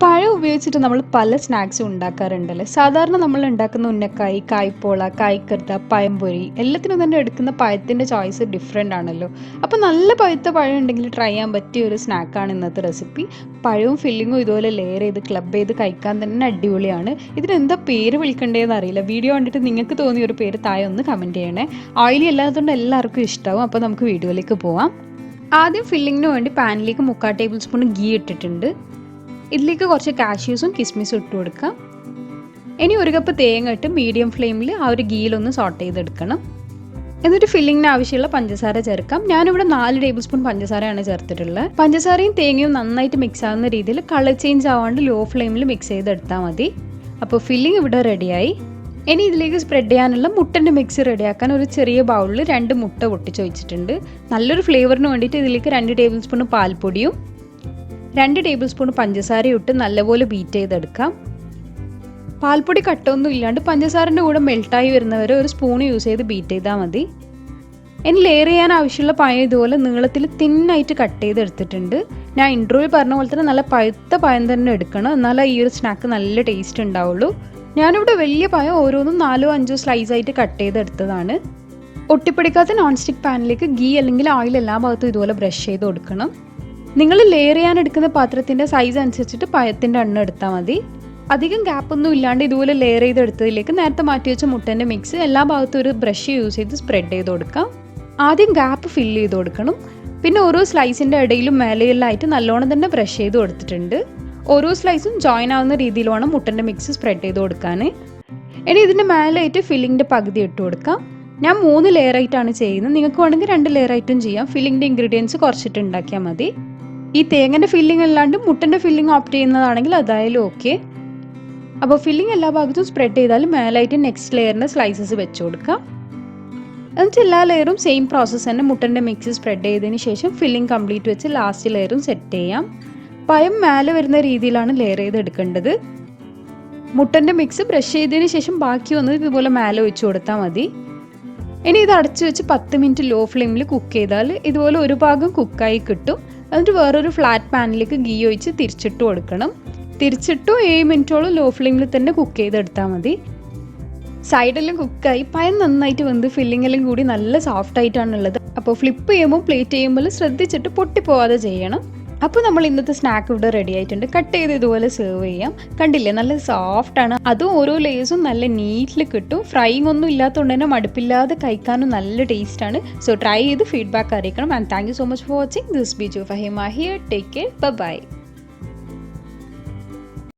പഴം ഉപയോഗിച്ചിട്ട് നമ്മൾ പല സ്നാക്സും ഉണ്ടാക്കാറുണ്ടല്ലേ. സാധാരണ നമ്മൾ ഉണ്ടാക്കുന്ന ഉന്നക്കായി, കായ്പോള, കായ്ക്കറുത്ത, പഴംപൊരി എല്ലാത്തിനും തന്നെ എടുക്കുന്ന പഴത്തിൻ്റെ ചോയ്സ് ഡിഫറെൻ്റ് ആണല്ലോ. അപ്പോൾ നല്ല പഴുത്ത പഴം ഉണ്ടെങ്കിൽ ട്രൈ ചെയ്യാൻ പറ്റിയ ഒരു സ്നാക്കാണ് ഇന്നത്തെ റെസിപ്പി. പഴവും ഫില്ലിങ്ങും ഇതുപോലെ ലെയർ ചെയ്ത് ക്ലബ് ചെയ്ത് കഴിക്കാൻ തന്നെ അടിപൊളിയാണ്. ഇതിനെന്താ പേര് വിളിക്കേണ്ടതെന്ന് അറിയില്ല. വീഡിയോ കണ്ടിട്ട് നിങ്ങൾക്ക് തോന്നിയ ഒരു പേര് താഴെ ഒന്ന് കമൻറ്റ് ചെയ്യണേ. ഓയിലി അല്ലാത്തതുകൊണ്ട് എല്ലാവർക്കും ഇഷ്ടമാവും. അപ്പോൾ നമുക്ക് വീഡിയോയിലേക്ക് പോവാം. ആദ്യം ഫില്ലിങ്ങിന് വേണ്ടി പാനിലേക്ക് 3/4 ടേബിൾ സ്പൂൺ ഗീ ഇട്ടിട്ടുണ്ട്. ഇതിലേക്ക് കുറച്ച് കാഷ്യൂസും കിസ്മിസും ഇട്ട് കൊടുക്കാം. ഇനി 1 കപ്പ് തേങ്ങ ഇട്ട് മീഡിയം ഫ്ലെയിമിൽ ആ ഒരു ഗീയിലൊന്ന് സോട്ട് ചെയ്തെടുക്കണം. എന്നിട്ട് ഫില്ലിങ്ങിന് ആവശ്യമുള്ള പഞ്ചസാര ചേർക്കാം. ഞാനിവിടെ 4 ടേബിൾ സ്പൂൺ പഞ്ചസാരയാണ് ചേർത്തിട്ടുള്ളത്. പഞ്ചസാരയും തേങ്ങയും നന്നായിട്ട് മിക്സ് ആവുന്ന രീതിയിൽ കളർ ചേഞ്ച് ആവാണ്ട് ലോ ഫ്ലെയിമിൽ മിക്സ് ചെയ്തെടുത്താൽ മതി. അപ്പോൾ ഫില്ലിങ് ഇവിടെ റെഡിയായി. ഇനി ഇതിലേക്ക് സ്പ്രെഡ് ചെയ്യാനുള്ള മുട്ടൻ്റെ മിക്സ് റെഡിയാക്കാൻ ഒരു ചെറിയ ബൗളിൽ 2 മുട്ട പൊട്ടിച്ച് വെച്ചിട്ടുണ്ട്. നല്ലൊരു ഫ്ലേവറിന് വേണ്ടിയിട്ട് ഇതിലേക്ക് 2 ടേബിൾ സ്പൂൺ പാൽപ്പൊടിയും 2 ടേബിൾ സ്പൂൺ പഞ്ചസാരയും ഇട്ട് നല്ലപോലെ ബീറ്റ് ചെയ്തെടുക്കാം. പാൽപ്പൊടി കട്ടൊന്നും ഇല്ലാണ്ട് പഞ്ചസാരൻ്റെ കൂടെ മെൽട്ടായി വരുന്നവരെ ഒരു സ്പൂൺ യൂസ് ചെയ്ത് ബീറ്റ് ചെയ്താൽ മതി. ഇനി ലെയർ ചെയ്യാൻ ആവശ്യമുള്ള പഴം ഇതുപോലെ നീളത്തിൽ തിന്നായിട്ട് കട്ട് ചെയ്തെടുത്തിട്ടുണ്ട്. ഞാൻ ഇൻട്രോയിൽ പറഞ്ഞ പോലെ തന്നെ നല്ല പഴുത്ത പഴം തന്നെ എടുക്കണം, എന്നാലേ ഈ ഒരു സ്നാക്ക് നല്ല ടേസ്റ്റ് ഉണ്ടാവുള്ളൂ. ഞാനിവിടെ വലിയ പഴം ഓരോന്നും 4-5 സ്ലൈസ് ആയിട്ട് കട്ട് ചെയ്തെടുത്തതാണ്. ഒട്ടിപ്പിടിക്കാത്ത നോൺ സ്റ്റിക്ക് പാനിലേക്ക് ഗീ അല്ലെങ്കിൽ ഓയിൽ എല്ലാ ഭാഗത്തും ഇതുപോലെ ബ്രഷ് ചെയ്ത് കൊടുക്കണം. നിങ്ങൾ ലെയർ ചെയ്യാൻ എടുക്കുന്ന പാത്രത്തിൻ്റെ സൈസ് അനുസരിച്ചിട്ട് പഴത്തിൻ്റെ എണ്ണം എടുത്താൽ മതി. അധികം ഗ്യാപ്പൊന്നും ഇല്ലാണ്ട് ഇതുപോലെ ലെയർ ചെയ്തെടുത്തതിലേക്ക് നേരത്തെ മാറ്റി വെച്ച മുട്ടൻ്റെ മിക്സ് എല്ലാ ഭാഗത്തും ഒരു ബ്രഷ് യൂസ് ചെയ്ത് സ്പ്രെഡ് ചെയ്ത് കൊടുക്കാം. ആദ്യം ഗ്യാപ്പ് ഫില്ല് ചെയ്ത് കൊടുക്കണം. പിന്നെ ഓരോ സ്ലൈസിൻ്റെ ഇടയിലും മേലെയെല്ലാമായിട്ട് നല്ലോണം തന്നെ ബ്രഷ് ചെയ്ത് കൊടുത്തിട്ടുണ്ട്. ഓരോ സ്ലൈസും ജോയിൻ ആവുന്ന രീതിയിൽ വേണം മുട്ടൻ്റെ മിക്സ് സ്പ്രെഡ് ചെയ്ത് കൊടുക്കാൻ. ഇനി ഇതിൻ്റെ മേലായിട്ട് ഫില്ലിങ്ങിൻ്റെ പകുതി ഇട്ട് കൊടുക്കാം. ഞാൻ 3 ലെയർ ആയിട്ടാണ് ചെയ്യുന്നത്. നിങ്ങൾക്ക് വേണമെങ്കിൽ 2 ലെയർ ആയിട്ടും ചെയ്യാം. ഫില്ലിങ്ങിൻ്റെ ഇൻഗ്രീഡിയൻസ് കുറച്ചിട്ട് ഉണ്ടാക്കിയാൽ മതി. ഈ തേങ്ങൻ്റെ ഫില്ലിംഗ് അല്ലാണ്ട് മുട്ടൻ്റെ ഫില്ലിംഗ് ഓപ്റ്റ് ചെയ്യുന്നതാണെങ്കിൽ അതായാലും ഓക്കെ. അപ്പോൾ ഫില്ലിംഗ് എല്ലാ ഭാഗത്തും സ്പ്രെഡ് ചെയ്താൽ മേലായിട്ട് നെക്സ്റ്റ് ലെയറിൻ്റെ സ്ലൈസസ് വെച്ച് കൊടുക്കാം. എന്നിട്ട് എല്ലാ ലെയറും സെയിം പ്രോസസ്സ് തന്നെ മുട്ടൻ്റെ മിക്സ് സ്പ്രെഡ് ചെയ്തതിന് ശേഷം ഫില്ലിംഗ് കംപ്ലീറ്റ് വെച്ച് ലാസ്റ്റ് ലെയറും സെറ്റ് ചെയ്യാം. പഴം മേലെ വരുന്ന രീതിയിലാണ് ലെയർ ചെയ്ത് എടുക്കേണ്ടത്. മുട്ടൻ്റെ മിക്സ് ബ്രഷ് ചെയ്തതിന് ശേഷം ബാക്കി വന്നത് ഇതുപോലെ മേലെ വെച്ച് കൊടുത്താൽ മതി. ഇനി ഇത് അടച്ചു വെച്ച് 10 മിനിറ്റ് ലോ ഫ്ലെയിമിൽ കുക്ക് ചെയ്താൽ ഇതുപോലെ ഒരു ഭാഗം കുക്കായി കിട്ടും. എന്നിട്ട് വേറൊരു ഫ്ലാറ്റ് പാനിലേക്ക് ഗീ ഒഴിച്ച് തിരിച്ചിട്ട് കൊടുക്കണം. തിരിച്ചിട്ടു 7 മിനിറ്റോളം ലോ ഫ്ലെയിമിൽ തന്നെ കുക്ക് ചെയ്തെടുത്താൽ മതി. സൈഡെല്ലാം കുക്കായി പഴം നന്നായിട്ട് വെന്ത് ഫില്ലിങ്ങെല്ലാം കൂടി നല്ല സോഫ്റ്റ് ആയിട്ടാണുള്ളത്. അപ്പോൾ ഫ്ലിപ്പ് ചെയ്യുമ്പോൾ പ്ലേറ്റ് ചെയ്യുമ്പോൾ ശ്രദ്ധിച്ചിട്ട് പൊട്ടിപ്പോവാതെ ചെയ്യണം. അപ്പോൾ നമ്മൾ ഇന്നത്തെ സ്നാക്ക് ഇവിടെ റെഡി ആയിട്ടുണ്ട്. കട്ട് ചെയ്ത് ഇതുപോലെ സെർവ് ചെയ്യാം. കണ്ടില്ലേ, നല്ല സോഫ്റ്റാണ്. അതും ഓരോ ലേസും നല്ല നീറ്റിൽ കിട്ടും. ഫ്രൈയിങ് ഒന്നും ഇല്ലാത്തതുകൊണ്ട് തന്നെ മടുപ്പില്ലാതെ കഴിക്കാനും നല്ല ടേസ്റ്റാണ്. സോ ട്രൈ ചെയ്ത് ഫീഡ്ബാക്ക് അറിയിക്കണം. And thank you so much for watching. This beach Fahima here. Take care. By.